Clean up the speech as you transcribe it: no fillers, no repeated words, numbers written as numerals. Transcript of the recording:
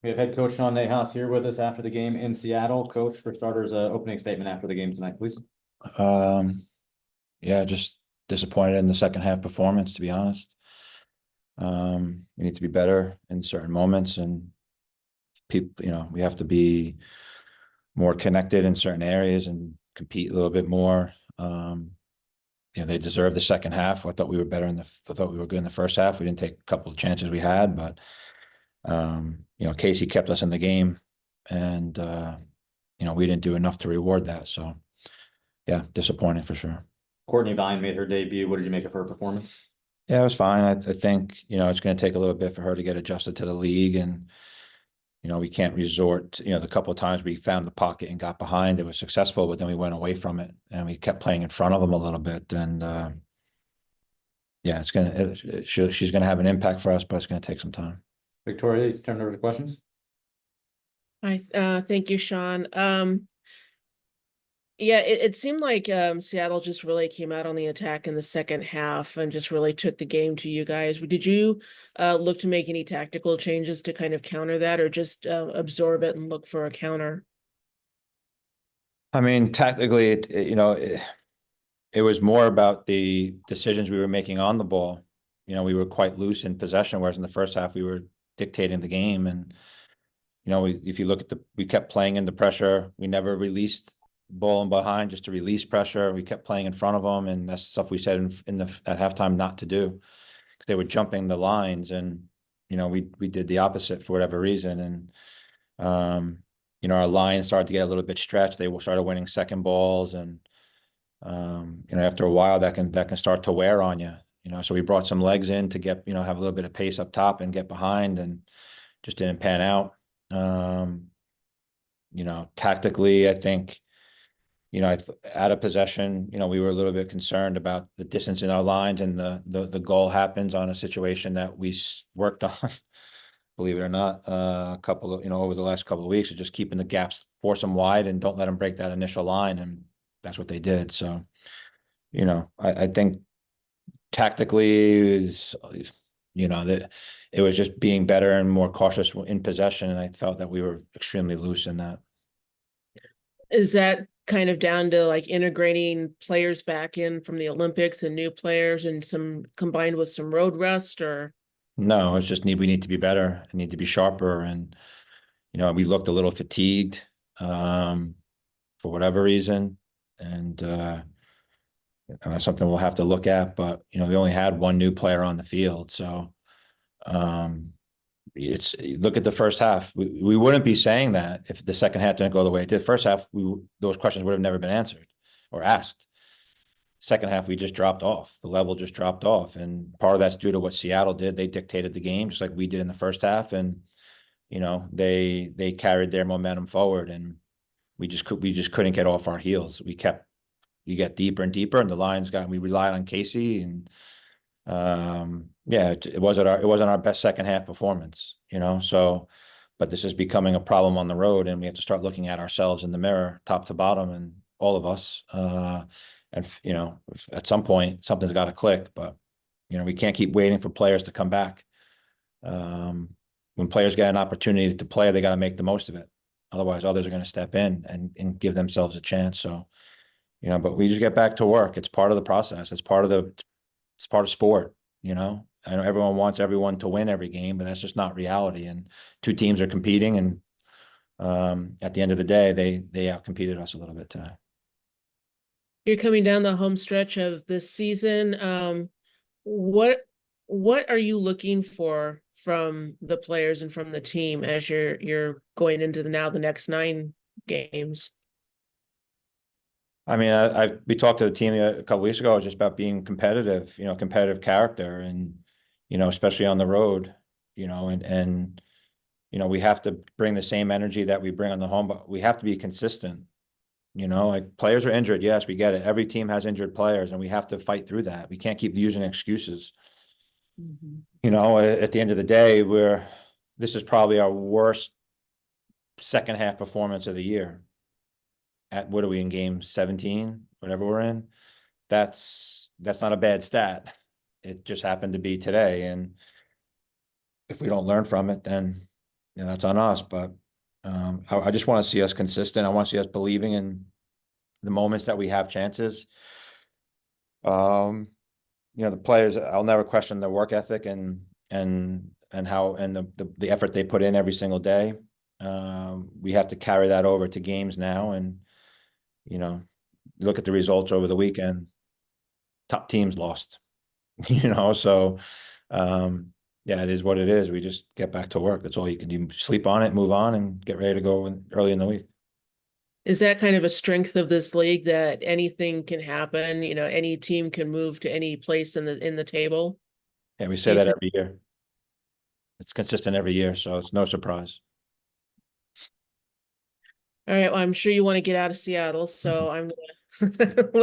We have head coach Sean Nahas here with us after the game in Seattle. Coach, for starters, opening statement after the game tonight, please. Yeah, just disappointed in the second half performance, to be honest. We need to be better in certain moments, and people, we have to be more connected in certain areas and compete a little bit more. They deserve the second half. I thought we were better I thought we were good in the first half. We didn't take a couple of chances we had, but Casey kept us in the game, and we didn't do enough to reward that. So yeah, disappointing for sure. Courtney Vine made her debut. What did you make of her performance? Yeah, it was fine. I think, it's going to take a little bit for her to get adjusted to the league. And, we can't resort, the couple of times we found the pocket and got behind, it was successful, but then we went away from it and we kept playing in front of them a little bit. And, yeah, she's going to have an impact for us, but it's going to take some time. Victoria, turn over to questions. Hi, thank you, Sean. Yeah, it seemed like Seattle just really came out on the attack in the second half and just really took the game to you guys. Did you look to make any tactical changes to kind of counter that, or just absorb it and look for a counter? I mean, tactically, it was more about the decisions we were making on the ball. We were quite loose in possession, whereas in the first half we were dictating the game. And if you look at we kept playing into pressure. We never released ball and behind just to release pressure. We kept playing in front of them, and that's stuff we said at halftime not to do, because they were jumping the lines, and we did the opposite for whatever reason. And our line started to get a little bit stretched. They started winning second balls, and after a while that can start to wear on you. So we brought some legs in to get have a little bit of pace up top and get behind, and just didn't pan out. Tactically, I think, out of possession, we were a little bit concerned about the distance in our lines, and the goal happens on a situation that we worked on, believe it or not, a couple of, over the last couple of weeks, of just keeping the gaps, force them wide and don't let them break that initial line. And that's what they did. So, I think tactically that it was just being better and more cautious in possession. And I felt that we were extremely loose in that. Is that kind of down to like integrating players back in from the Olympics and new players, and some combined with some road rust, or? No, it's just we need to be better and need to be sharper. And, we looked a little fatigued, for whatever reason. And, that's something we'll have to look at, but, we only had one new player on the field. So, look at the first half. We wouldn't be saying that if the second half didn't go the way it did. First half, those questions would have never been answered or asked. Second half, we just dropped off. The level just dropped off, and part of that's due to what Seattle did. They dictated the game just like we did in the first half, and they carried their momentum forward, and we just couldn't get off our heels. We get deeper and deeper, and the lines we relied on Casey, and yeah, it wasn't our best second half performance, so, but this is becoming a problem on the road, and we have to start looking at ourselves in the mirror, top to bottom, and all of us. And at some point something's got to click, but we can't keep waiting for players to come back. When players get an opportunity to play, they got to make the most of it. Otherwise, others are going to step in and give themselves a chance. So, but we just get back to work. It's part of the process. It's part of sport. I know everyone wants everyone to win every game, but that's just not reality. And two teams are competing, and at the end of the day, they outcompeted us a little bit today. You're coming down the home stretch of this season. What are you looking for from the players and from the team as you're going into the next 9 games? I mean, we talked to the team a couple weeks ago. It was just about being competitive, competitive character, and especially on the road, and we have to bring the same energy that we bring on the home, but we have to be consistent. Like, players are injured. Yes, we get it. Every team has injured players, and we have to fight through that. We can't keep using excuses. Mm-hmm. At the end of the day, this is probably our worst second half performance of the year. What are we in, game 17, whatever we're in? That's not a bad stat. It just happened to be today. And if we don't learn from it, then yeah, that's on us, but I just want to see us consistent. I want to see us believing in the moments that we have chances. The players, I'll never question their work ethic and how and the effort they put in every single day. We have to carry that over to games now, and look at the results over the weekend. Top teams lost, so yeah, it is what it is. We just get back to work. That's all you can do. Sleep on it, move on, and get ready to go early in the week. Is that kind of a strength of this league that anything can happen? Any team can move to any place in the table? Yeah, we say that every year. It's consistent every year, so it's no surprise. All right. Well, I'm sure you want to get out of Seattle, so I'm gonna let